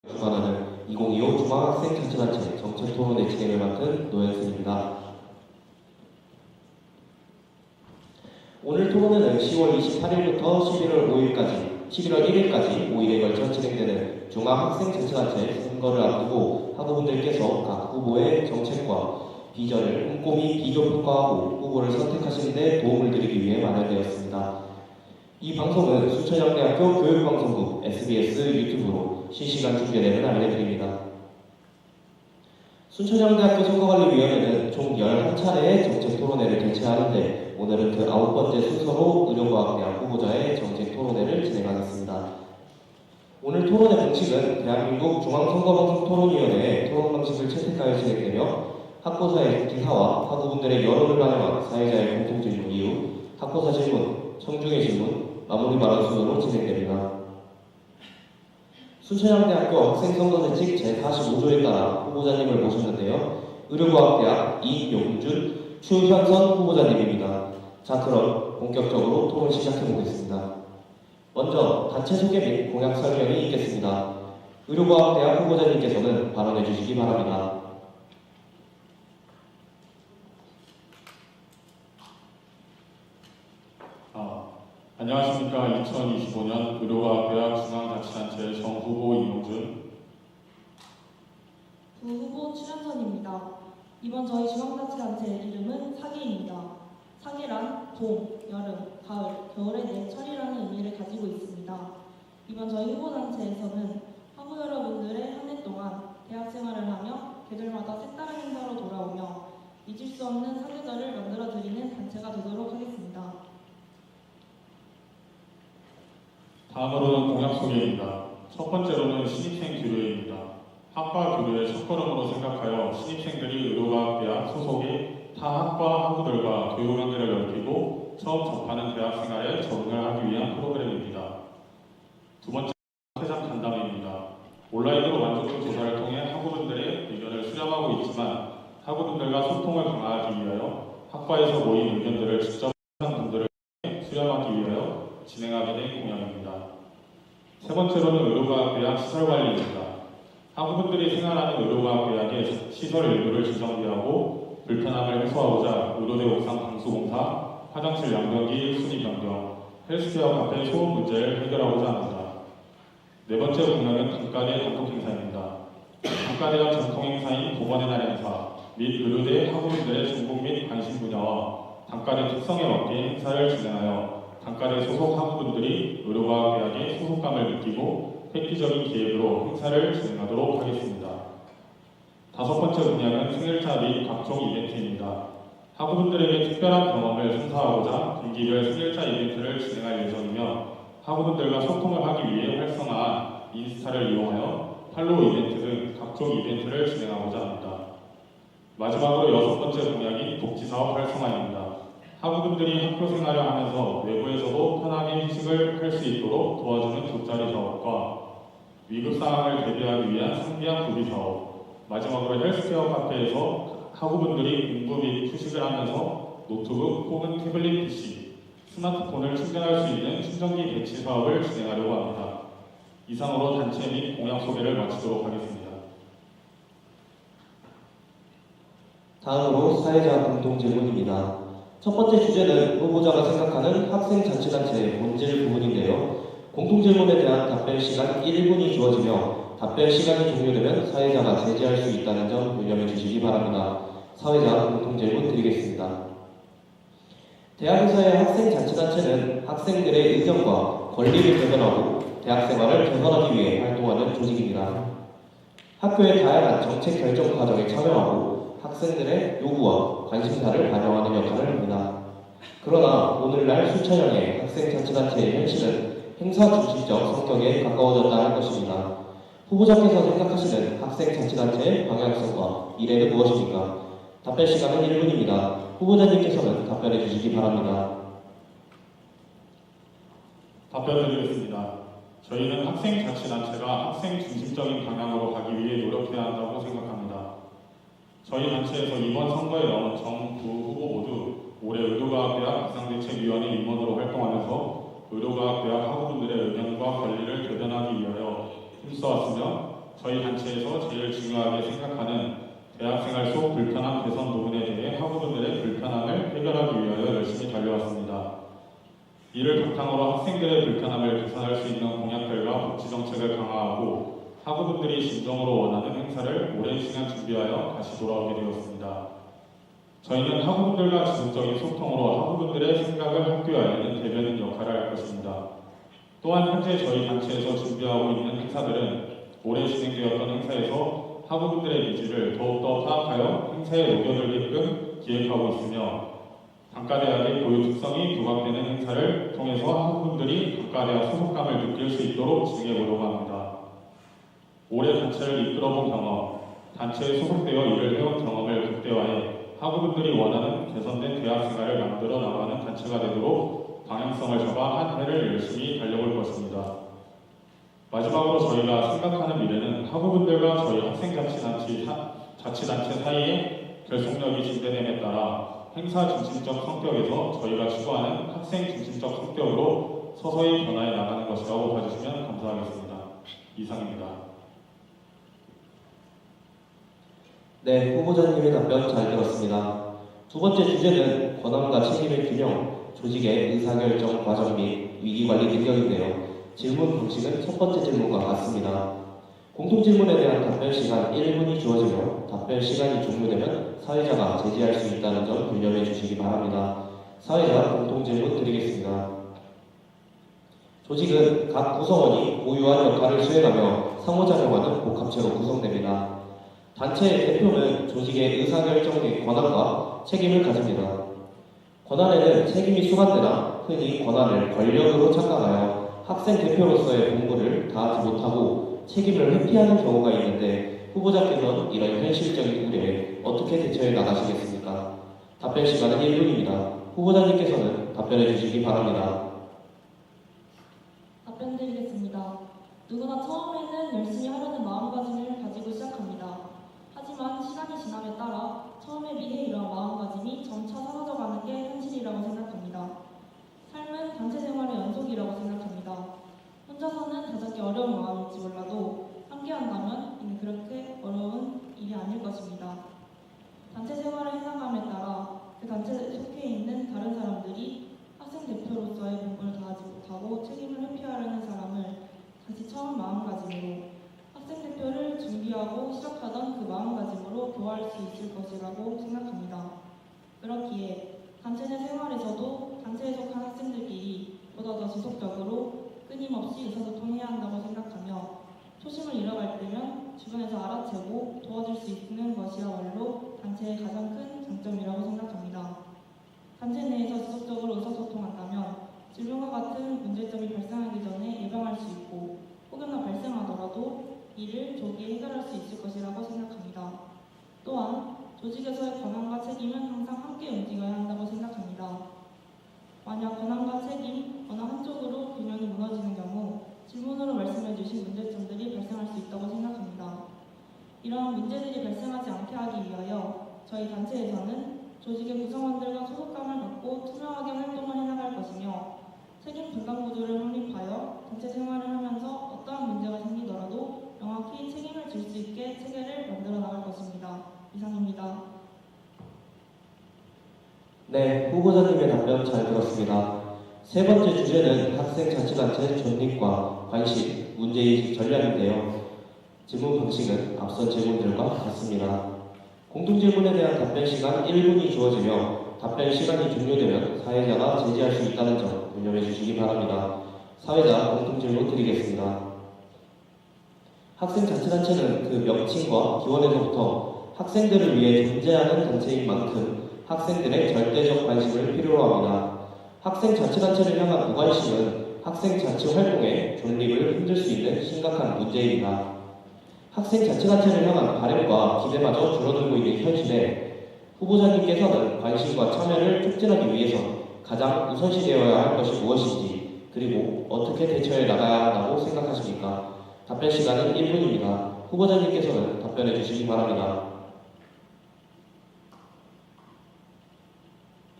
주관하는 2025 중앙학생자치단체 정책토론회 진행을 맡은 노현승입니다. 오늘 토론회는 10월 28일부터 11월 1일까지 5일에 걸쳐 진행되는 중앙학생자치단체 선거를 앞두고 학우분들께서 각 후보의 정책과 비전을 꼼꼼히 비교평가하고 후보를 선택하시는 데 도움을 드리기 위해 마련되었습니다. 이 방송은 순천향대학교 교육방송국 SBS 유튜브로 실시간 중계되는 알려드립니다. 순천향대학교 선거관리위원회는 총 11차례의 정책토론회를 개최하는데 오늘은 그 9번째 순서로 의료과학대학 후보자의 정책토론회를 진행하겠습니다. 오늘 토론회 방식은 대한민국 중앙선거방송토론위원회의 토론 방식을 채택하여 진행되며 학보사의 기사와 학우분들의 여론을 반영한 사회자의 공통질문 이후 학보사 질문, 청중의 질문, 마무리 발언 순으로 진행됩니다. 순천향대학교 학생선거대책 제45조에 따라 후보자님을 모셨는데요. 의료과학대학 이용준, 추현선 후보자님입니다. 자, 그럼 본격적으로 토론 시작해보겠습니다. 먼저 단체 소개 및 공약 설명이 있겠습니다. 의료과학대학 후보자님께서는 발언해 주시기 바랍니다. 안녕하십니까. 2025년 의료과학대학 중앙자치단체 정후보 이용준, 부후보 추현선입니다. 이번 저희 중앙자치단체 이름은 사계입니다. 사계란 봄, 여름, 가을, 겨울의 네 철이라는 의미를 가지고 있습니다. 이번 저희 후보단체에서는 학우 여러분들의 한 해 동안 대학 생활을 하며 계절마다 색다른 행사로 돌아오며 잊을 수 없는 사계절을 만들어 드리는 단체가 되도록 하겠습니다. 다음으로는 공약 소개입니다. 첫 번째로는 신입생 교류입니다. 학과 교류의 첫걸음으로 생각하여 신입생들이 의료과학대학 소속의 타 학과 학우들과 교육 관계를 넓히고 처음 접하는 대학 생활에 적응을 하기 위한 프로그램입니다. 두 번째는 학회장 간담회입니다. 온라인으로 만족도 조사를 통해 학우분들의 의견을 수렴하고 있지만 학우분들과 소통을 강화하기 위하여 학과에서 모인 의견들을 직접 분들을 수렴하기 위하여 진행하게 된 공약입니다. 세 번째로는 의료과학대학 시설관리입니다. 학우분들이 생활하는 의료과학대학의 시설 일부를 재정비하고 불편함을 해소하고자 의료대 옥상 방수공사, 화장실 양변기 1순위 변경, 헬스케어 카페 소음 문제를 해결하고자 합니다. 네 번째 공약은 단과대 단독 행사입니다. 단과대학 전통 행사인 복원의 날 행사 및 의료대 학우분들의 전공 및 관심 분야와 단과대 특성에 맞게 행사를 진행하여 단과대 소속 학우분들이 의료과학대학의 소속감을 느끼고 획기적인 기획으로 행사를 진행하도록 하겠습니다. 다섯 번째 분야는 생일차 및 각종 이벤트입니다. 학우분들에게 특별한 경험을 선사하고자 분기별 생일차 이벤트를 진행할 예정이며 학우분들과 소통을 하기 위해 활성화한 인스타를 이용하여 팔로우 이벤트 등 각종 이벤트를 진행하고자 합니다. 마지막으로 여섯 번째 공약인 복지사업 활성화입니다. 학우분들이 학교 생활을 하면서 외부에서도 편하게 휴식을 할 수 있도록 도와주는 돗자리 사업과 위급 상황을 대비하기 위한 상비약 구비 사업, 마지막으로 헬스케어 카페에서 학우분들이 공부 및 휴식을 하면서 노트북 혹은 태블릿 PC, 스마트폰을 충전할 수 있는 충전기 배치 사업을 진행하려고 합니다. 이상으로 단체 및 공약 소개를 마치도록 하겠습니다. 다음으로 사회자 공동 질문입니다. 첫 번째 주제는 후보자가 생각하는 학생자치단체의 본질 부분인데요. 공통질문에 대한 답변 시간 1분이 주어지며 답변 시간이 종료되면 사회자가 제지할 수 있다는 점 유념해 주시기 바랍니다. 사회자 공통질문 드리겠습니다. 대학에서의 학생자치단체는 학생들의 의견과 권리를 대변하고 대학생활을 개선하기 위해 활동하는 조직입니다. 학교의 다양한 정책 결정 과정에 참여하고 학생들의 요구와 관심사를 반영하는 역할을 합니다. 그러나 오늘날 순천향의 학생자치단체의 현실은 행사 중심적 성격에 가까워졌다 할 것입니다. 후보자께서 생각하시는 학생자치단체의 방향성과 미래는 무엇입니까? 답변 시간은 1분입니다. 후보자님께서는 답변해 주시기 바랍니다. 답변드리겠습니다. 저희는 학생자치단체가 학생 중심적인 방향으로 가기 위해 노력해야 한다고 생각합니다. 저희 단체에서 이번 선거에 나온 정, 부 후보 모두 올해 의료과학대학 비상대책위원회 임원으로 활동하면서 의료과학대학 학우분들의 의견과 권리를 대변하기 위하여 힘써왔으며 저희 단체에서 제일 중요하게 생각하는 대학생활 속 불편한 개선 부분에 대해 학우분들의 불편함을 해결하기 위하여 열심히 달려왔습니다. 이를 바탕으로 학생들의 불편함을 개선할 수 있는 공약들과 복지 정책을 강화하고 학우분들이 진정으로 원하는 행사를 오랜 시간 준비하여 다시 돌아오게 되었습니다. 저희는 학우분들과 지속적인 소통으로 학우분들의 생각을 학교에 알리는 대변인 역할을 할 것입니다. 또한 현재 저희 단체에서 준비하고 있는 행사들은 올해 진행되었던 행사에서 학우분들의 니즈를 더욱더 파악하여 행사에 녹여들게끔 기획하고 있으며 단과대학의 고유 특성이 부각되는 행사를 통해서 학우분들이 단과대학 소속감을 느낄 수 있도록 진행해 보려고 합니다. 올해 단체를 이끌어본 경험, 단체에 소속되어 일을 해온 경험을 극대화해 학우분들이 원하는 개선된 대학생활을 만들어 나가는 단체가 되도록 방향성을 잡아 한 해를 열심히 달려볼 것입니다. 마지막으로 저희가 생각하는 미래는 학우분들과 저희 학생자치단체 사이에 결속력이 증대됨에 따라 행사 중심적 성격에서 저희가 추구하는 학생 중심적 성격으로 서서히 변화해 나가는 것이라고 봐주시면 감사하겠습니다. 이상입니다. 네, 후보자님의 답변 잘 들었습니다. 두 번째 주제는 권한과 책임의 균형, 조직의 의사결정 과정 및 위기관리 능력인데요. 질문 방식은 첫 번째 질문과 같습니다. 공통질문에 대한 답변 시간 1분이 주어지며 답변 시간이 종료되면 사회자가 제지할 수 있다는 점 유념해 주시기 바랍니다. 사회자 공통질문 드리겠습니다. 조직은 각 구성원이 고유한 역할을 수행하며 상호작용하는 복합체로 구성됩니다. 단체의 대표는 조직의 의사결정 및 권한과 책임을 가집니다. 권한에는 책임이 수반되나 흔히 권한을 권력으로 착각하여 학생 대표로서의 본분을 다하지 못하고 책임을 회피하는 경우가 있는데 후보자께서는 이런 현실적인 우려에 어떻게 대처해 나가시겠습니까? 답변 시간은 1분입니다. 후보자님께서는 답변해 주시기 바랍니다. 답변 드리겠습니다. 누구나 처음에는 열심히 하려는 마음가짐을 가지고 시작합니다. 하지만 시간이 지남에 따라 처음에 비해 이러한 마음가짐이 점차 사라져가는 게 현실이라고 생각합니다. 삶은 단체 생활의 연속이라고 생각합니다. 혼자서는 다잡기 어려운 마음일지 몰라도 함께한다면 이는 그렇게 어려운 일이 아닐 것입니다. 단체 생활을 해나감에 따라 그 단체에 속해 있는 다른 사람들이 학생 대표로서의 본분을 다하지 못하고 책임을 회피하려는 사람을 다시 처음 마음가짐으로 학생 대표를 준비하고 시작하던 그 마음가짐으로 교화할 수 있을 것이라고 생각합니다. 그렇기에 단체 내 생활에서도 단체에 속한 학생들끼리 보다 더 지속적으로 끊임없이 의사소통해야 한다고 생각하며 초심을 잃어갈 때면 주변에서 알아채고 도와줄 수 있는 것이야말로 단체의 가장 큰 장점이라고 생각합니다. 단체 내에서 지속적으로 의사소통한다면 질병과 같은 문제점이 발생하기 전에 예방할 수 있고 혹여나 발생하더라도 이를 조기에 해결할 수 있을 것이라고 생각합니다. 또한 조직에서의 권한과 책임은 항상 함께 움직여야 한다고 생각합니다. 만약 권한과 책임 어느 한쪽으로 균형이 무너지는 경우 질문으로 말씀해 주신 문제점들이 발생할 수 있다고 생각합니다. 이러한 문제들이 발생하지 않게 하기 위하여 저희 단체에서는 조직의 구성원들과 소속감을 갖고 투명하게 활동을 해나갈 것이며 책임 분담 구조를 확립하여 단체 생활을 하면서 어떠한 문제가 생기더라도 명확히 책임을 질 수 있게 체계를 만들어 나갈 것입니다. 이상입니다. 네, 후보자님의 답변 잘 들었습니다. 세 번째 주제는 학생자치단체 존립과 관심, 문제인식 전략인데요. 질문 방식은 앞선 질문들과 같습니다. 공통질문에 대한 답변 시간 1분이 주어지며 답변 시간이 종료되면 사회자가 제지할 수 있다는 점 유념해 주시기 바랍니다. 사회자 공통질문 드리겠습니다. 학생자치단체는 그 명칭과 기원에서부터 학생들을 위해 존재하는 단체인 만큼 학생들의 절대적 관심을 필요로 합니다. 학생자치단체를 향한 무관심은 학생자치 활동의 존립을 흔들 수 있는 심각한 문제입니다. 학생자치단체를 향한 바램과 기대마저 줄어들고 있는 현실에 후보자님께서는 관심과 참여를 촉진하기 위해서 가장 우선시되어야 할 것이 무엇인지 그리고 어떻게 대처해 나가야 한다고 생각하십니까? 답변 시간은 1분입니다. 후보자님께서는 답변해 주시기 바랍니다.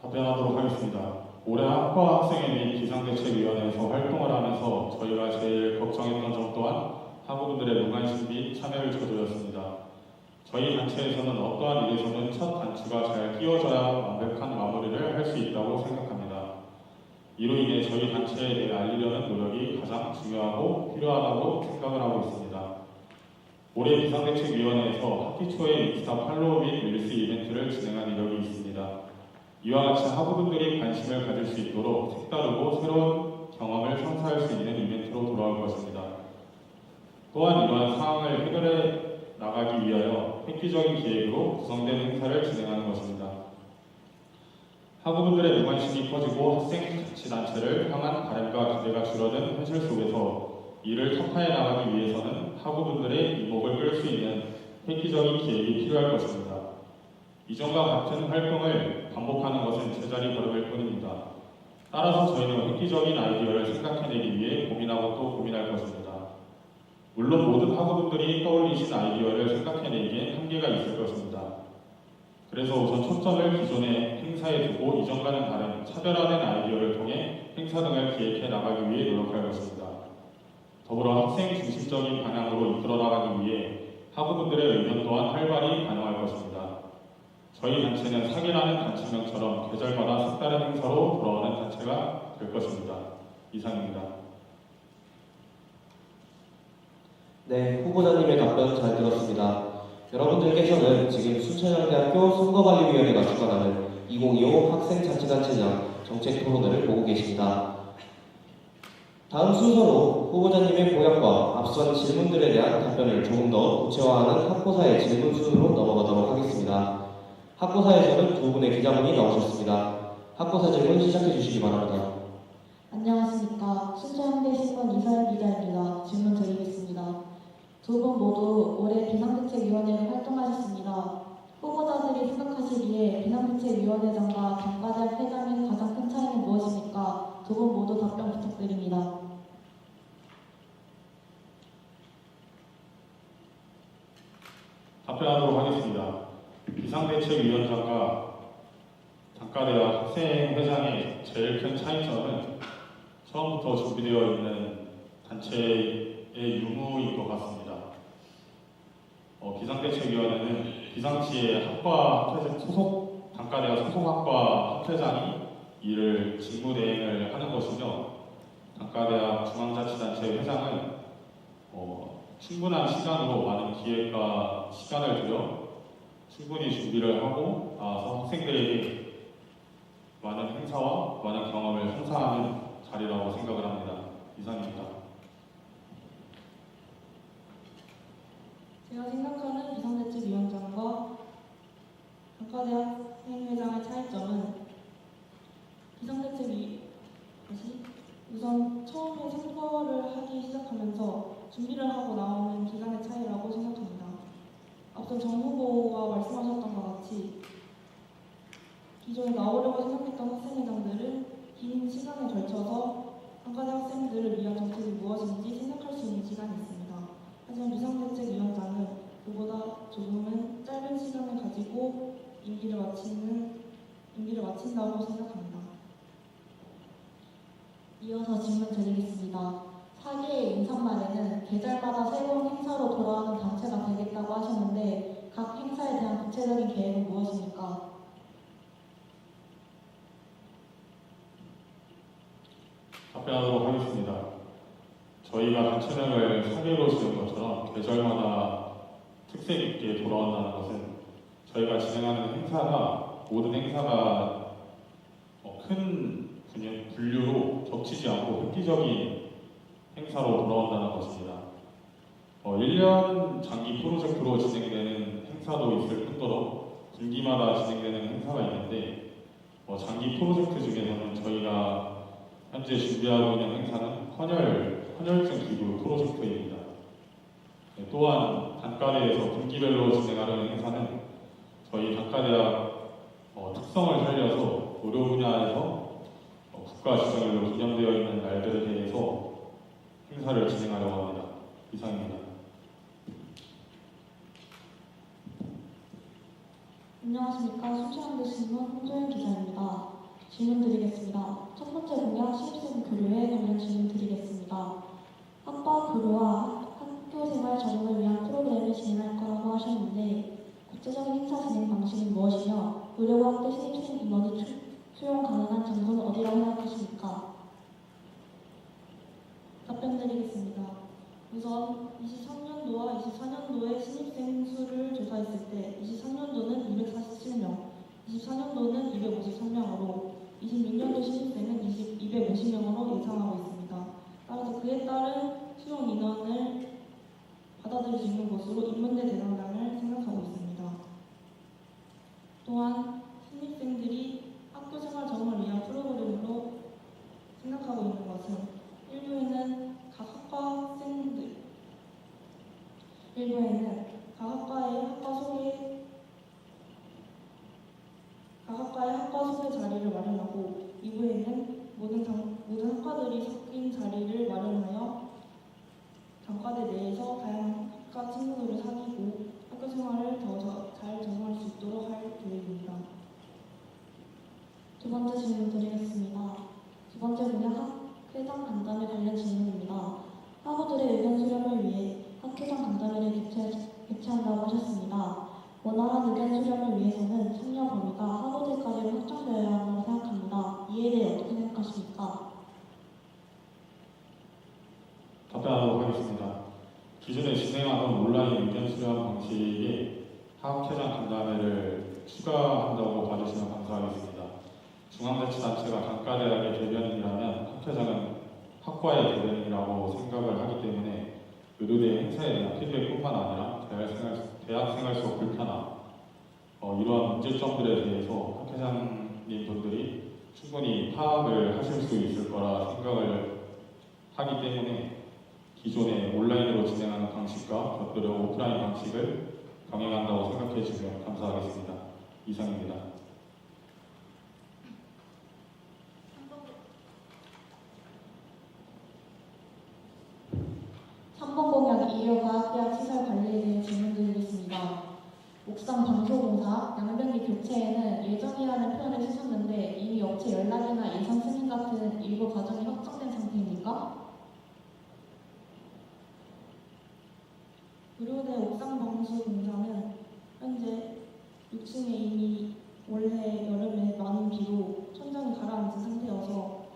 답변하도록 하겠습니다. 올해 학과 학생회 및 비상대책위원회에서 활동을 하면서 저희가 제일 걱정했던 점 또한 학우분들의 무관심 및 참여를 저조였습니다. 저희 단체에서는 어떠한 일에서는 첫 단추가 잘 끼워져야 완벽한 마무리를 할 수 있다고 생각합니다. 이로 인해 저희 단체에 대해 알리려는 노력이 가장 중요하고 필요하다고 생각을 하고 있습니다. 올해 비상대책위원회에서 학기 초에 인스타 팔로우 및 릴스 이벤트를 진행한 이력이 있습니다. 이와 같이 학우분들이 관심을 가질 수 있도록 색다르고 새로운 경험을 선사할 수 있는 이벤트로 돌아올 것입니다. 또한 이러한 사항을 해결해 나가기 위하여 획기적인 기획으로 구성된 행사를 진행하는 것입니다. 학우분들의 무관심이 커지고 학생자치단체를 향한 바람과 기대가 줄어든 현실 속에서 이를 타파해 나가기 위해서는 학우분들의 이목을 끌 수 있는 획기적인 기획이 필요할 것입니다. 이전과 같은 활동을 반복하는 것은 제자리 걸음일 뿐입니다. 따라서 저희는 획기적인 아이디어를 생각해내기 위해 고민하고 또 고민할 것입니다. 물론 모든 학우분들이 떠올리신 아이디어를 생각해내기엔 한계가 있을 것입니다. 그래서 우선 초점을 기존의 행사에 두고 이전과는 다른 차별화된 아이디어를 통해 행사 등을 기획해 나가기 위해 노력할 것입니다. 더불어 학생 중심적인 방향으로 이끌어 나가기 위해 학우분들의 의견 또한 활발히 반영할 것입니다. 저희 단체는 사기라는 단체명처럼 계절마다 색다른 행사로 돌아오는 단체가 될 것입니다. 이상입니다. 네, 후보자님의 답변 잘 들었습니다. 여러분들께서는 지금 순천향대학교 선거관리위원회가 주관하는 2025 학생자치단체장 정책 토론회를 보고 계십니다. 다음 순서로 후보자님의 공약과 앞선 질문들에 대한 답변을 조금 더 구체화하는 학고사의 질문 순으로 넘어가도록 하겠습니다. 학고사에서는 두 분의 기자분이 나오셨습니다. 학고사 질문 시작해 주시기 바랍니다. 안녕하십니까. 순천향대신문 이서연 기자입니다. 질문 드리겠습니다. 두 분 모두 올해 비상대책위원회로 활동하셨습니다. 후보자들이 생각하시기에 비상대책위원회장과 단과대학 회장의 가장 큰 차이는 무엇입니까? 두 분 모두 답변 부탁드립니다. 답변하도록 하겠습니다. 비상대책위원장과 단과대학 학생회장의 제일 큰 차이점은 처음부터 준비되어 있는 단체의 유무인 것 같습니다. 비상대책위원회는 비상시에 학과 소속 단과대학 소속학과 학회장이 이를 직무대행을 하는 것이며 단과대학 중앙자치단체 회장은 충분한 시간으로 많은 기획과 시간을 들여 충분히 준비를 하고 나와서 학생들에게 많은 행사와 많은 경험을 선사하는 자리라고 생각을 합니다. 이상입니다. 제가 생각하는 비상대책위원장과 단과대학 행회장의 차이점은 우선 처음에 선거를 하기 시작하면서 준비를 하고 나오는 기간의 차이라고 생각합니다. 앞서 정 후보가 말씀하셨던 것 같이 기존에 나오려고 생각했던 학생회장들은 긴 시간에 걸쳐서 단과대 학생들을 위한 정책이 무엇인지 생각할 수 있는 시간이 있습니다. 하지만 비상대책위원장은 그보다 조금은 짧은 시간을 가지고 임기를 마친다고 생각합니다. 이어서 질문 드리겠습니다. 4기의 인사말에는 계절마다 새로운 행사로 돌아오는 단체가 되겠다고 하셨는데 각 행사에 대한 구체적인 계획은 무엇입니까? 답변하도록 하겠습니다. 저희가 단체명을 4개로 지은 것처럼 계절마다 특색 있게 돌아온다는 것은 저희가 진행하는 행사가 모든 행사가 큰 분류로 겹치지 않고 획기적인 행사로 돌아온다는 것입니다. 1년 장기 프로젝트로 진행되는 행사도 있을 뿐더러 분기마다 진행되는 행사가 있는데 장기 프로젝트 중에서는 저희가 현재 준비하고 있는 행사는 헌혈증 기부 프로젝트입니다. 또한 단과대에서 분기별로 진행하려는 행사는 저희 단과대학 특성을 살려서 의료 분야에서 국가 지정일로 기념되어 있는 날들에 대해서 행사를 진행하려고 합니다. 이상입니다. 안녕하십니까. 순천향대신문 홍조연 기자입니다. 질문 드리겠습니다. 첫 번째 공약 신입생 교류에 관련 질문 드리겠습니다. 학과 교류와 학교 하셨는데 구체적인 행사 진행 방식은 무엇이며 의료과학대 신입생 인원이 수용 가능한 장소는 어디라고 생각하십니까? 답변 드리겠습니다. 우선 23년도와 24년도의 신입생 수를 조사했을 때 23년도는 247명, 24년도는 253명으로 26년도 신입생은 250명으로 예상하고 있습니다. 따라서 그에 따른 수용 인원을 받아들일 수 있는 곳으로 인문대 대상당을 생각하고 있습니다. 또한 신입생들이 학교 생활 적응을 위한 프로그램으로 생각하고 있는 것은 일부에는 각 학과의 학과 소개 자리를 마련하고 2부에는 모든 학과들이 섞인 자리를 마련하여 단과대 내에서 다양한 학과 친구들을 사귀고 학교 생활을 더 잘 적응할 수 있도록 할 계획입니다. 두 번째 질문 드리겠습니다. 두 번째 분야 학회장 간담회 관련 질문입니다. 학우들의 의견 수렴을 위해 학회장 간담회를 개최한다고 하셨습니다. 원활한 의견 수렴을 위해서는 참여 범위가 학우들까지 확장되어야 한다고 생각합니다. 이에 대해 어떻게 생각하십니까? 답변하도록 하겠습니다. 기존에 진행하던 온라인 의견 수렴 방식에 학회장 간담회를 추가한다고 봐주시면 감사하겠습니다. 중앙자치단체가 단과대학의 대변인이라면 학회장은 학과의 대변인이라고 생각을 하기 때문에 의료대 행사에 대한 피드백뿐만 아니라 대학생활 속 불편함, 이러한 문제점들에 대해서 학회장님 분들이 충분히 파악을 하실 수 있을 거라 생각을 하기 때문에 기존의 온라인으로 진행하는 방식과 곁들여 오프라인 방식을 병행한다고 생각해 주시면 감사하겠습니다. 이상입니다. 삼번공약 이효과학대학 시설 관리에 대해 질문드리겠습니다. 옥상 방소공사, 양변기 교체에는 예정이라는 표현을 쓰셨는데 이미 업체 연락이나 예산 승인 같은 일부 과정이 확정된 상태입니까? 의료대 옥상방수 공사는 현재 6층에 이미 올해 여름에 많은 비로 천장이 가라앉은 상태여서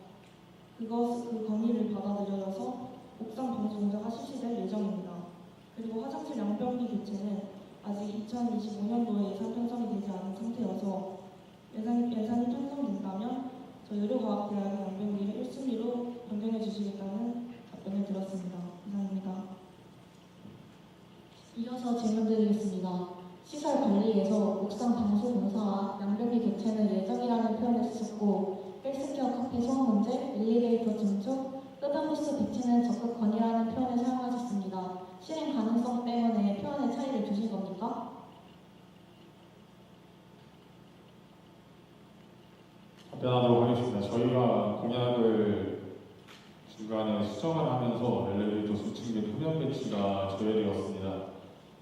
그 건의를 받아들여서 옥상 방수 공사가 실시될 예정입니다. 그리고 화장실 양변기 교체는 아직 2025년도에 예산 편성이 되지 않은 상태여서 예산이 편성된다면 저희 의료과학대학의 양변기를 1순위로 변경해 주시겠다는 답변을 들었습니다. 이상입니다. 이어서 질문드리겠습니다. 시설 관리에서 옥상 방수 공사와 양변기 교체는 예정이라는 표현을 쓰셨고 헬스케어 카페 소음 문제, 엘리베이터 증축, 흡연부스 비치는 적극 건의라는 표현을 사용하셨습니다. 실행 가능성 때문에 표현의 차이를 두신 겁니까? 답변하도록 하겠습니다. 저희가 공약을 중간에 수정을 하면서 엘리베이터 수축 및 흡연 배치가 제외되었습니다.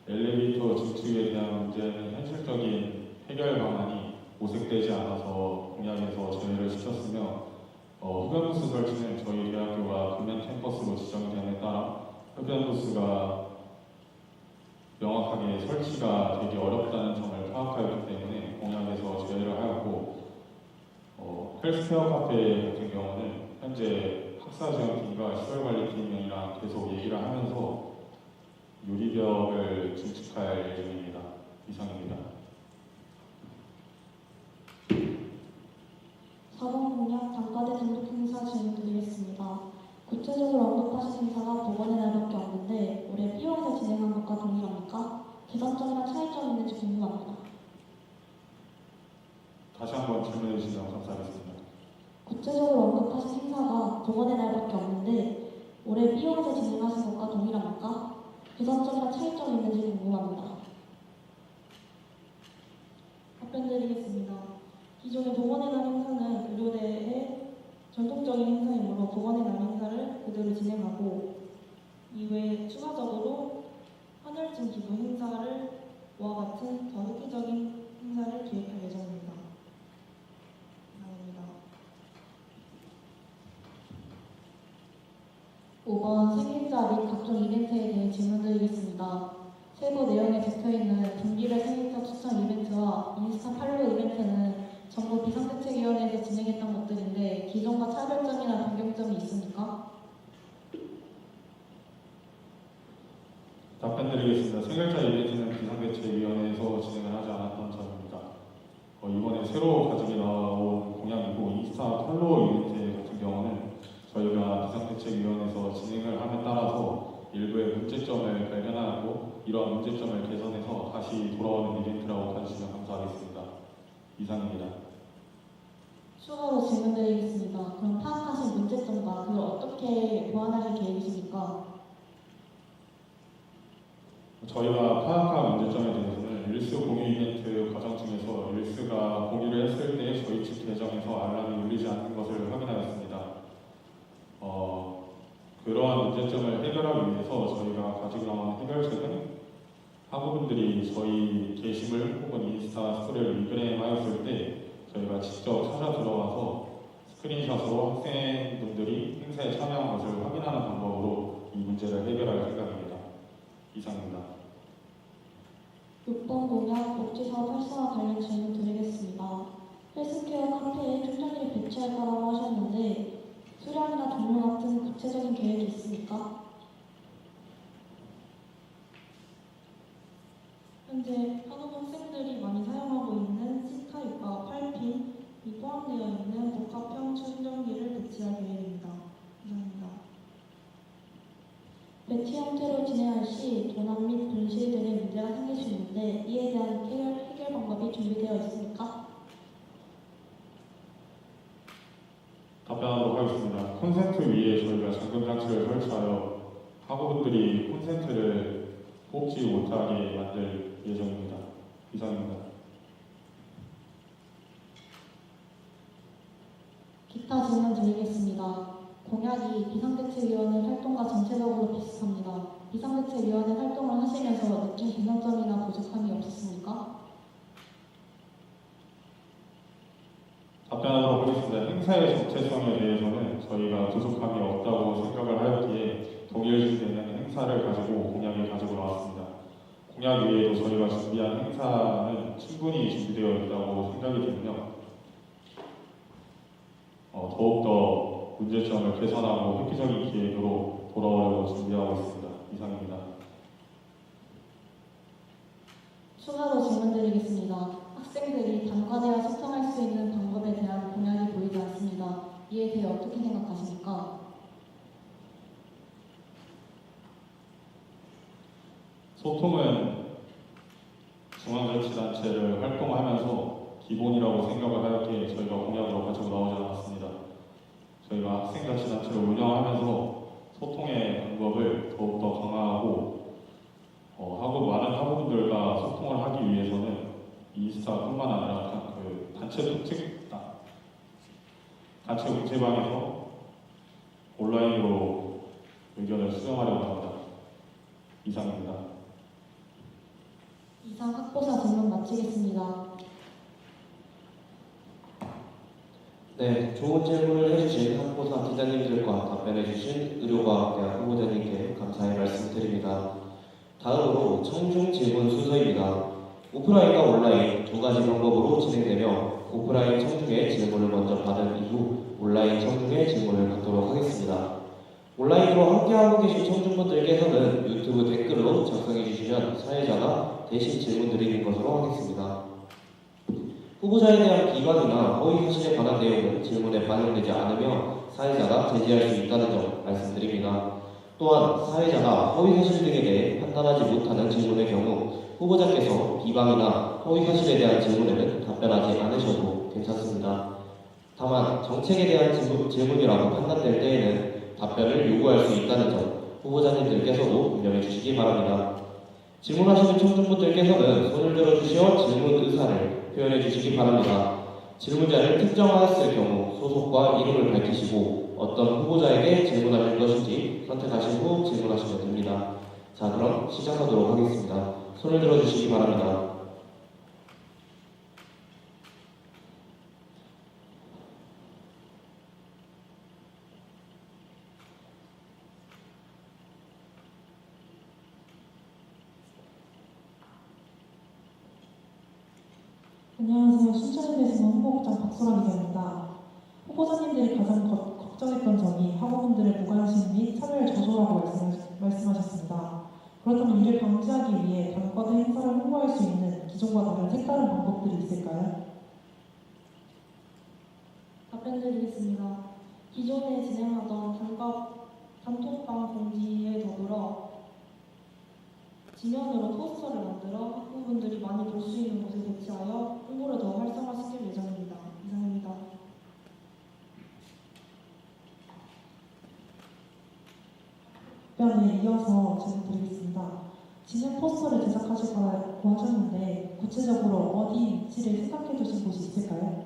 엘리베이터 증축에 대한 문제는 현실적인 해결 방안이 모색되지 않아서 공약에서 제외를 시켰으며 흡연부스 설치는 저희 대학교가 금연 캠퍼스로 지정됨에 따라 흡연부스가 명확하게 설치가 되기 어렵다는 점을 파악하였기 때문에 공약에서 제외를 하였고 헬스케어 카페 같은 경우는 현재 학사지원팀과 시설관리팀이랑 계속 얘기를 하면서 유리벽을 증축할 예정입니다. 이상입니다. 4번 공약 단과대 단독 행사 질문드리겠습니다. 구체적으로 언급하신 행사가 보건의 날밖에 없는데 올해 B원에서 진행한 것과 동일합니까? 개선점이나 차이점이 있는지 궁금합니다. 다시 한번 질문해 주시면 감사하겠습니다. 구체적으로 언급하신 행사가 보건의 날밖에 없는데 올해 B원에서 진행하신 것과 동일합니까? 개선점이나 차이점이 있는지 궁금합니다. 답변드리겠습니다. 기존의 보건의 날 행사는 의료대의 전통적인 행사이므로 보건의 날 행사를 그대로 진행하고 이외에 추가적으로 헌혈증 기부 행사와 같은 더 획기적인 행사를 기획할 예정입니다. 이상입니다. 5번 생일자 및 각종 이벤트에 대해 질문드리겠습니다. 세부 내용에 적혀있는 분기별 생일자 추천 이벤트와 인스타 팔로우 이벤트는 전부 비상대책위원회에서 진행했던 것들인데 기존과 차별점이나 변경점이 있습니까? 답변드리겠습니다. 생일자 이벤트는 비상대책위원회에서 진행을 하지 않았던 점입니다. 이번에 새로 가지고 나온 공약이고 인스타 팔로우 이벤트 같은 경우는 저희가 비상대책위원회에서 진행을 함에 따라서 일부의 문제점을 발견하고 이러한 문제점을 개선해서 다시 돌아오는 이벤트라고 봐주시면 감사하겠습니다. 이상입니다. 추가로 질문드리겠습니다. 그럼 파악하신 문제점과 그걸 어떻게 보완하실 계획이십니까? 저희가 파악한 문제점에 대해서는 릴스 공유 이벤트 과정 중에서 릴스가 공유를 했을 때 저희 측 계정에서 알람이 울리지 않는 것을 확인하였습니다. 그러한 문제점을 해결하기 위해서 저희가 가지고 나온 해결책은 학우분들이 저희 게시물 혹은 인스타 스토리를 리그램하였을 때 저희가 직접 찾아 들어와서 스크린샷으로 학생분들이 행사에 참여한 것을 확인하는 방법으로 이 문제를 해결할 생각입니다. 이상입니다. 6번 공약 복지사업 활성화 관련 질문 드리겠습니다. 헬스케어 카페에 충전기를 배치할 거라고 하셨는데 수량이나 종류 같은 구체적인 계획이 있습니까? 현재 학우학생들이 많이 사용하고 있는 C타입과 8핀이 포함되어 있는 복합형 충전기를 배치할 계획입니다. 감사합니다. 배치 형태로 진행할 시 도난 및 분실 등의 문제가 생길 수 있는데 이에 대한 해결 방법이 준비되어 있습니까? 답변하도록 하겠습니다. 콘센트 위에 저희가 잠금 장치를 설치하여 학우분들이 콘센트를 뽑지 못하게 만들 예정입니다. 이상입니다. 기타 질문 드리겠습니다. 공약이 비상대책위원회 활동과 전체적으로 비슷합니다. 비상대책위원회 활동을 하시면서 느낀 개선점이나 부족함이 없었습니까? 답변하도록 하겠습니다. 행사의 정체성에 대해서는 저희가 부족함이 없다고 생각을 하였기에 동일시되는 행사를 가지고 공약을 가지고 나왔습니다. 공약 외에도 저희가 준비한 행사는 충분히 준비되어 있다고 생각이 되며 더욱더 문제점을 개선하고 획기적인 기획으로 돌아오려고 준비하고 있습니다. 이상입니다. 추가로 질문드리겠습니다. 학생들이 단과대와 소통할 수 있는 방법에 대한 공약이 보이지 않습니다. 이에 대해 어떻게 생각하십니까? 소통은 중앙자치단체를 활동하면서 기본이라고 생각을 하였기에 저희가 공약으로 가지고 나오지 않았습니다. 저희가 학생자치단체를 운영하면서 소통의 방법을 더욱더 강화하고 하고 많은 학우분들과 소통을 하기 위해서는 인스타뿐만 아니라 단체 문체방에서 온라인으로 의견을 수렴하려고 합니다. 이상입니다. 이상 학보사 질문 마치겠습니다. 네, 좋은 질문을 해주신 학보사 기자님들과 답변해주신 의료과학대학 후보자님께 감사의 말씀드립니다. 다음으로 청중 질문 순서입니다. 오프라인과 온라인 두 가지 방법으로 진행되며 오프라인 청중의 질문을 먼저 받은 이후 온라인 청중의 질문을 받도록 하겠습니다. 온라인으로 함께하고 계신 청중분들께서는 유튜브 댓글로 작성해 주시면 사회자가 대신 질문 드리는 것으로 하겠습니다. 후보자에 대한 비방이나 허위 사실에 관한 내용은 질문에 반영되지 않으며 사회자가 제지할 수 있다는 점 말씀드립니다. 또한 사회자가 허위 사실 등에 대해 판단하지 못하는 질문의 경우 후보자께서 비방이나 허위 사실에 대한 질문에는 답변하지 않으셔도 괜찮습니다. 다만 정책에 대한 질문이라고 판단될 때에는 답변을 요구할 수 있다는 점 후보자님들께서도 분명해 주시기 바랍니다. 질문하시는 청중분들께서는 손을 들어주시어 질문 의사를 표현해 주시기 바랍니다. 질문자를 특정하였을 경우 소속과 이름을 밝히시고 어떤 후보자에게 질문하실 것인지 선택하신 후 질문하시면 됩니다. 자, 그럼 시작하도록 하겠습니다. 손을 들어주시기 바랍니다. 안녕하세요. 순천대신원 후보국장 박소라 기자입니다. 후보자님들이 가장 걱정했던 점이 학우분들의 무관심 및 참여를 저조하고 말씀하셨습니다. 그렇다면 이를 방지하기 위해 단과대 행사를 홍보할 수 있는 기존과 다른 색다른 방법들이 있을까요? 답변드리겠습니다. 기존에 진행하던 단톡방 공지에 더불어 지면으로 포스터를 만들어 학부분들이 많이 볼 수 있는 곳에 배치하여 홍보를 더 활성화시킬 예정입니다. 이상입니다. 답변에 이어서 질문드리겠습니다. 지면 포스터를 제작하실 거라고 하셨는데 구체적으로 어디 위치를 생각해 두신 곳이 있을까요?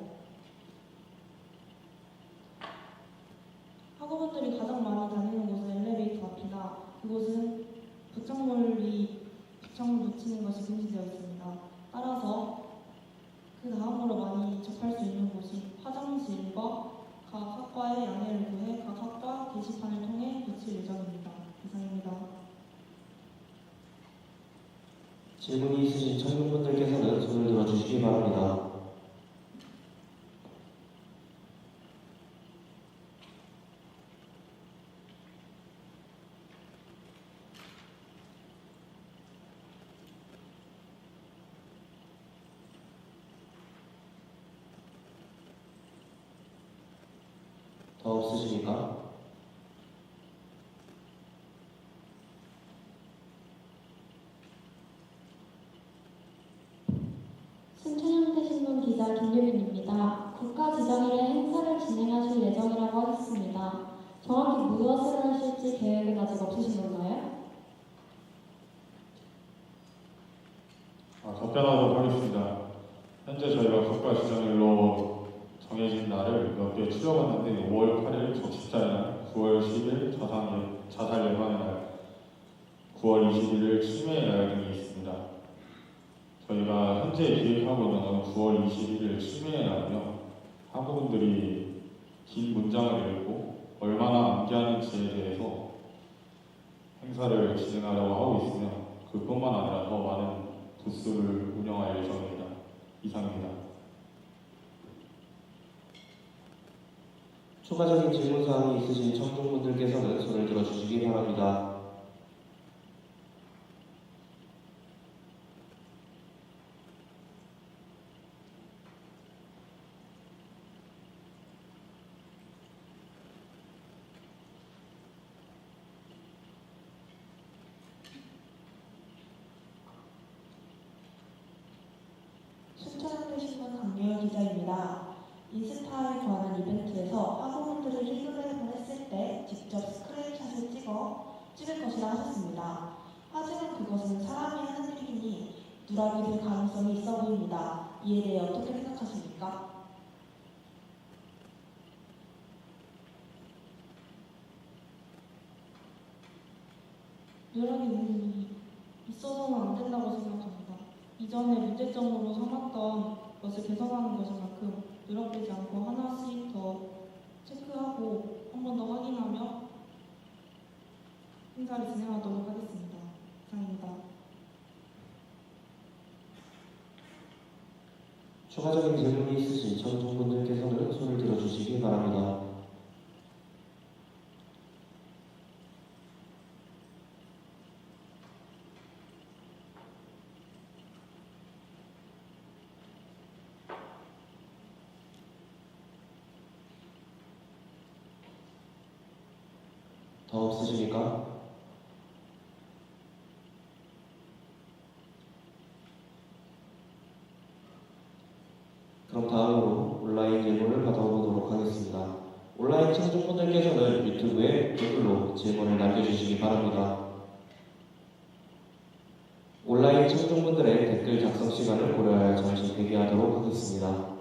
학우분들이 가장 많이 다니는 곳은 엘리베이터 앞이나 그곳은 부착물 붙이는 것이 금지되어 있습니다. 따라서 그 다음으로 많이 접할 수 있는 곳이 화장실과 각 학과의 양해를 구해 각 학과 게시판을 통해 붙일 예정입니다. 이상입니다. 질문이 있으신 청중분들께서는 손을 들어주시기 바랍니다. 더 없으십니까? 순천향대신문 기자 김유빈입니다. 국가 지정일에 행사를 진행하실 예정이라고 하셨습니다. 정확히 무엇을 하실지 계획은 아직 없으신 건가요? 답변하도록 하겠습니다. 현재 저희가 국가 지정일로 정해진 날을 몇 개 추려봤는데 5월 8일 적십자의 날, 9월 10일 자살 예방의 날, 9월 21일 치매의 날 등이 있습니다. 저희가 현재 기획하고 있는 건 9월 21일 치매의 날이며 학우분들이 긴 문장을 읽고 얼마나 암기하는지에 대해서 행사를 진행하려고 하고 있으며 그뿐만 아니라 더 많은 부스를 운영할 예정입니다. 이상입니다. 추가적인 질문사항이 있으신 청중분들께서는 손을 들어주시기 바랍니다. 순천향대신문 강유열 기자입니다. 인스타에 관한 이벤트에서 학우분들이 리플레이를 했을 때 직접 스크린샷을 찍을 것이라 하셨습니다. 하지만 그것은 사람이 하는 일이니 누락이 될 가능성이 있어 보입니다. 이에 대해 어떻게 생각하십니까? 누락이 있어서는 안 된다고 생각합니다. 이전에 문제점으로 삼았던 것을 개선하는 것인 만큼 누락되지 않고 하나씩 더 체크하고 한 번 더 확인하며 행사를 진행하도록 하겠습니다. 이상입니다. 추가적인 질문이 있으신 청중분들께서는 손을 들어주시기 바랍니다. 더 없으십니까? 그럼 다음으로 온라인 질문을 받아보도록 하겠습니다. 온라인 청중분들께서는 유튜브에 댓글로 질문을 남겨주시기 바랍니다. 온라인 청중분들의 댓글 작성 시간을 고려하여 잠시 대기하도록 하겠습니다.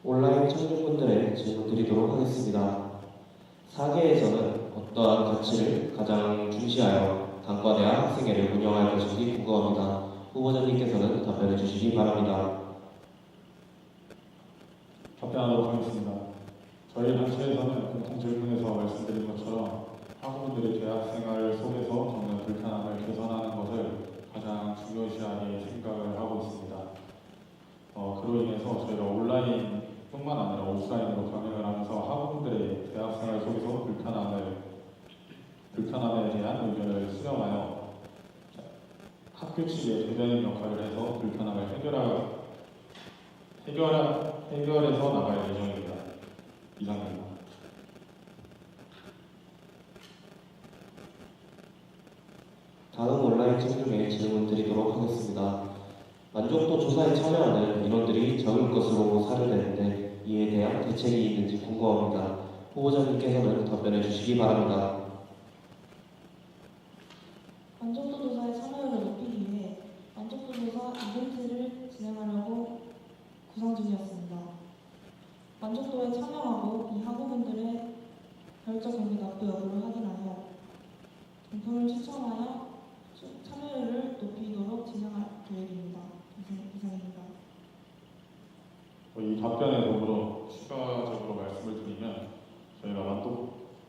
온라인 청중분들의 질문 드리도록 하겠습니다. 4계에서는 어떠한 가치를 가장 중시하여 단과대학 학생회를 운영할 것인지 궁금합니다. 후보자님께서는 답변해 주시기 바랍니다. 답변하도록 하겠습니다. 저희 단체에서는 공통 질문에서 말씀드린 것처럼 학우분들의 대학 생활 속에서 겪는 불편함을 개선하는 것을 가장 중요시하게 생각을 하고 있습니다. 그로 인해서 저희가 온라인뿐만 아니라 오프라인으로 병행을 하면서 학우분들의 대학 생활 속에서 불편함에 대한 의견을 수렴하여 학교 측의 대변인 역할을 해서 불편함을 해결해서 나갈 예정입니다. 이상입니다. 다음 온라인 청중에 질문 드리도록 하겠습니다. 만족도 조사에 참여하는 인원들이 적을 것으로 사료되는데 이에 대한 대책이 있는지 궁금합니다. 후보자님께서는 답변해 주시기 바랍니다. 만족도 조사의 참여율을 높이기 위해 만족도 조사 이벤트를 진행하려고 구상 중이었습니다. 만족도에 참여하고 이 학우분들의 별적 경기 납부 여부를 확인하여 경품을 추첨하여 참여율을 높이도록 진행할 계획입니다. 이상입니다. 이 답변에 더불어 추가적으로 말씀을 드리면 저희가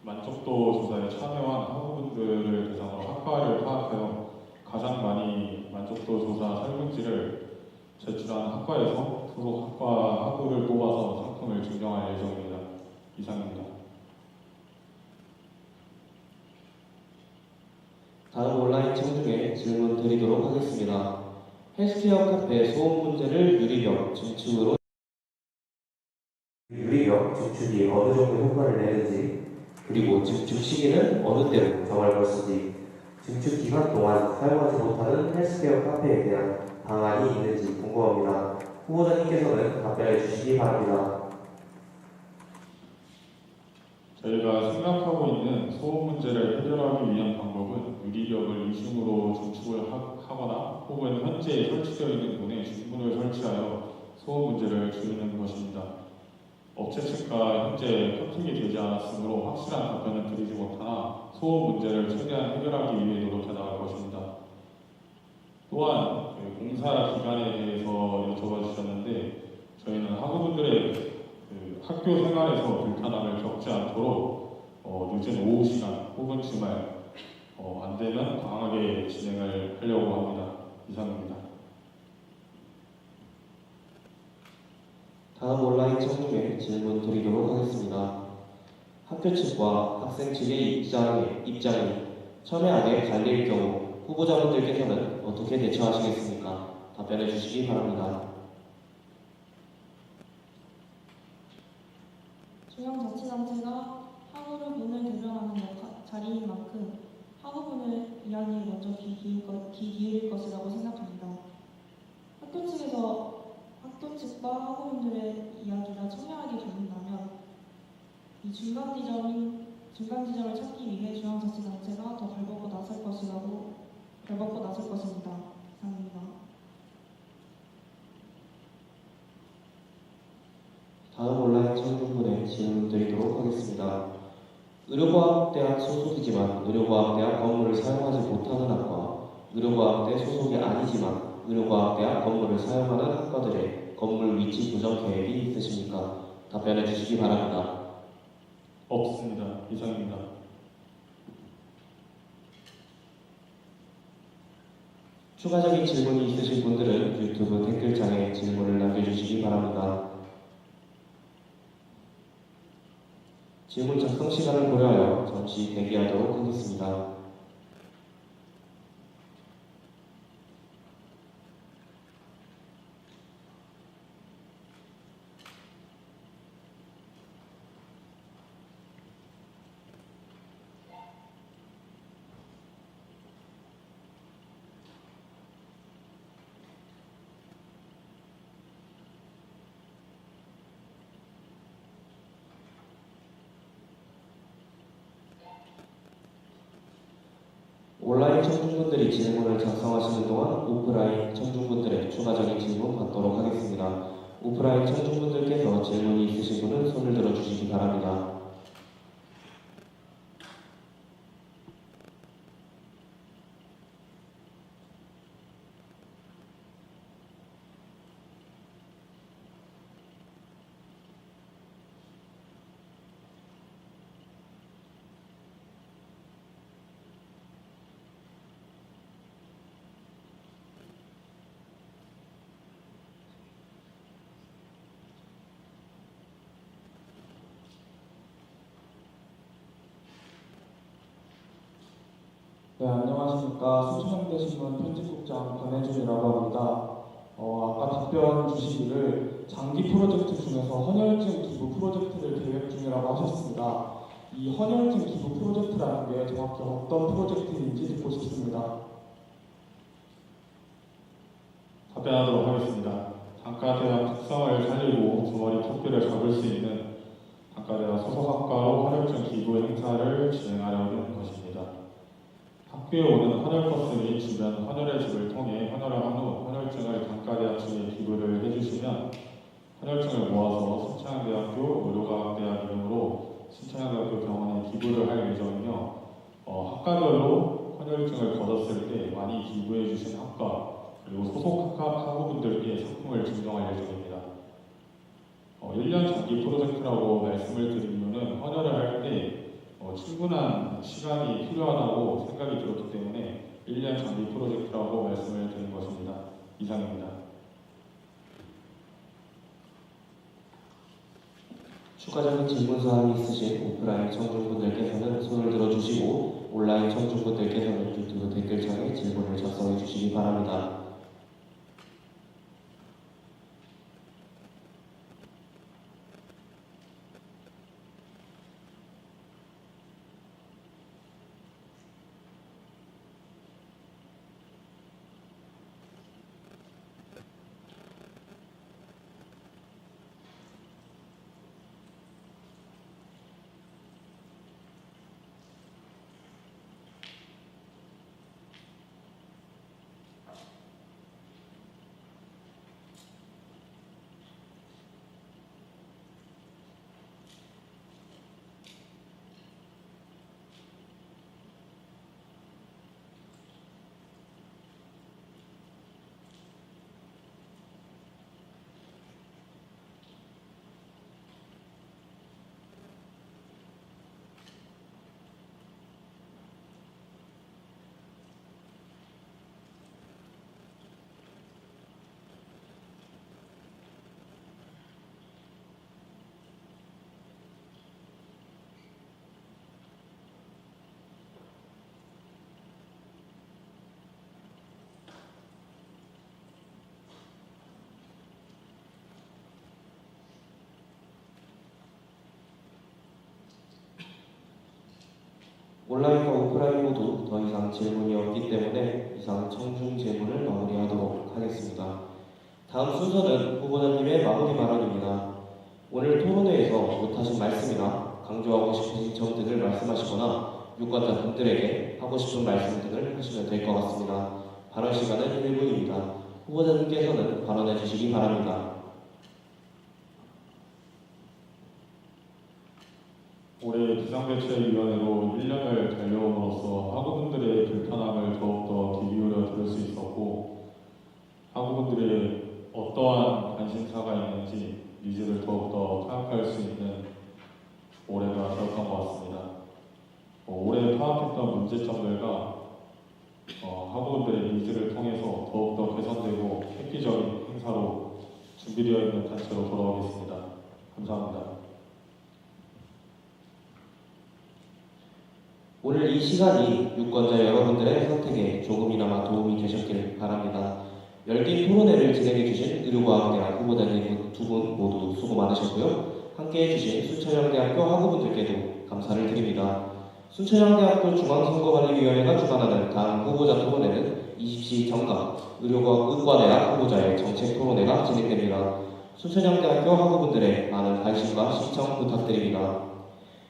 만족도 조사에 참여한 학우분들을 대상으로 학과를 파악하여 가장 많이 만족도 조사 설문지를 제출한 학과에서 소속 학과 학우를 뽑아서 상품을 증정할 예정입니다. 이상입니다. 다음 온라인 청중에 질문 드리도록 하겠습니다. 헬스케어 카페 소음 문제를 유리벽 증축이 어느 정도 효과를 내는지, 그리고 증축 시기는 어느 때로 정할 것인지, 증축 기간 동안 사용하지 못하는 헬스케어 카페에 대한 방안이 있는지 궁금합니다. 후보자님께서는 답변해 주시기 바랍니다. 저희가 생각하고 있는 소음 문제를 해결하기 위한 방법은 유리벽을 이중으로 증축을 하거나 혹은 현재 설치되어 있는 문에 중문을 설치하여 소음 문제를 줄이는 것입니다. 업체 측과 현재 커팅이 되지 않았으므로 확실한 답변을 드리지 못하나 소음 문제를 최대한 해결하기 위해 노력해 나갈 것입니다. 또한 공사 기간에 대해서 여쭤봐 주셨는데 저희는 학우분들의 학교 생활에서 불편함을 겪지 않도록 늦은 오후 시간 혹은 주말 안 되면 강하게 진행을 하려고 합니다. 이상입니다. 다음 온라인 청중에 질문 드리도록 하겠습니다. 학교 측과 학생 측의 입장이 첨예하게 갈릴 경우 후보자분들께서는 어떻게 대처하시겠습니까? 답변해 주시기 바랍니다. 중앙자치단체가 학우를 분을 대변하는 자리인 만큼 학우분의 이야기에 먼저 귀 기울일 것이라고 생각합니다. 학교 측과 학우분들의 이야기가 첨예하게 갈린다면 이 중간 지점을 찾기 위해 중앙자치단체가 더 발벗고 나설 것입니다. 이상입니다. 다음 온라인 청중분에 질문 드리도록 하겠습니다. 의료과학대학 소속이지만 의료과학대학 건물을 사용하지 못하는 학과, 의료과학대 소속이 아니지만 의료과학대학 건물을 사용하는 학과들의 건물 위치 조정 계획이 있으십니까? 답변해 주시기 바랍니다. 없습니다. 이상입니다. 추가적인 질문이 있으신 분들은 유튜브 댓글창에 질문을 남겨주시기 바랍니다. 질문 작성 시간을 고려하여 잠시 대기하도록 하겠습니다. 온라인 청중분들이 질문을 작성하시는 동안 오프라인 청중분들의 추가적인 질문 받도록 하겠습니다. 오프라인 청중분들께서 질문 계신 분은 손을 들어주시기 바랍니다. 네, 안녕하십니까. 순천향대신문 편집국장 권혜준이라고 합니다. 아까 답변 주시기를 장기 프로젝트 중에서 헌혈증 기부 프로젝트를 계획 중이라고 하셨습니다. 이 헌혈증 기부 프로젝트라는 게 정확히 어떤 프로젝트인지 듣고 싶습니다. 답변하도록 하겠습니다. 단과대학 특성을 살리고 두 마리 토끼를 잡을 수 있는 단과대학 소속학과로 헌혈증 기부 행사를 진행하려는 것입니다. 학교에 오는 헌혈버스 및 주변 헌혈의 집을 통해 헌혈을 한 후 헌혈증을 단과대학 측에 기부를 해주시면 헌혈증을 모아서 순천향대학교 의료과학대학 이름으로 순천향대학교 병원에 기부를 할 예정이며 학과별로 헌혈증을 거뒀을 때 많이 기부해 주신 학과 그리고 소속 학우분들께 상품을 증정할 예정입니다. 1년 장기 프로젝트라고 말씀을 드린 이유는 헌혈을 할 때 충분한 시간이 필요하다고 생각이 들었기 때문에 1년 장기 프로젝트라고 말씀을 드린 것입니다. 이상입니다. 추가적인 질문 사항이 있으신 오프라인 청중분들께서는 손을 들어주시고 온라인 청중분들께서는 유튜브 댓글창에 질문을 작성해 주시기 바랍니다. 온라인과 오프라인 모두 더 이상 질문이 없기 때문에 이상 청중 질문을 마무리하도록 하겠습니다. 다음 순서는 후보자님의 마무리 발언입니다. 오늘 토론회에서 못하신 말씀이나 강조하고 싶으신 점 등을 말씀하시거나 유권자분들에게 하고 싶은 말씀 등을 하시면 될 것 같습니다. 발언 시간은 1분입니다. 후보자님께서는 발언해 주시기 바랍니다. 올해 비상대책위원회로 1년을 달려옴으로써 학우분들의 불편함을 더욱더 귀 기울여 들을 수 있었고 학우분들의 어떠한 관심사가 있는지 니즈를 더욱더 파악할 수 있는 올해가 되었던 것 같습니다. 올해 파악했던 문제점들과 학우분들의 니즈를 통해서 더욱더 개선되고 획기적인 행사로 준비되어 있는 단체로 돌아오겠습니다. 감사합니다. 오늘 이 시간이 유권자 여러분들의 선택에 조금이나마 도움이 되셨길 바랍니다. 열띤 토론회를 진행해주신 의료과학대학 후보자님 두 분 모두 수고 많으셨고요. 함께해주신 순천향대학교 학우분들께도 감사를 드립니다. 순천향대학교 중앙선거관리위원회가 주관하는 다음 후보자 토론회는 20시 정각 의과대학 후보자의 정책 토론회가 진행됩니다. 순천향대학교 학우분들의 많은 관심과 시청 부탁드립니다.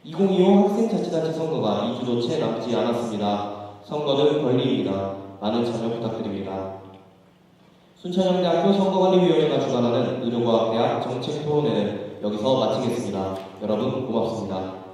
2025 학생자치단체 선거가 2주도 채 남지 않았습니다. 선거는 권리입니다. 많은 참여 부탁드립니다. 순천향대학교 선거관리위원회가 주관하는 의료과학대학 정책토론회는 여기서 마치겠습니다. 여러분 고맙습니다.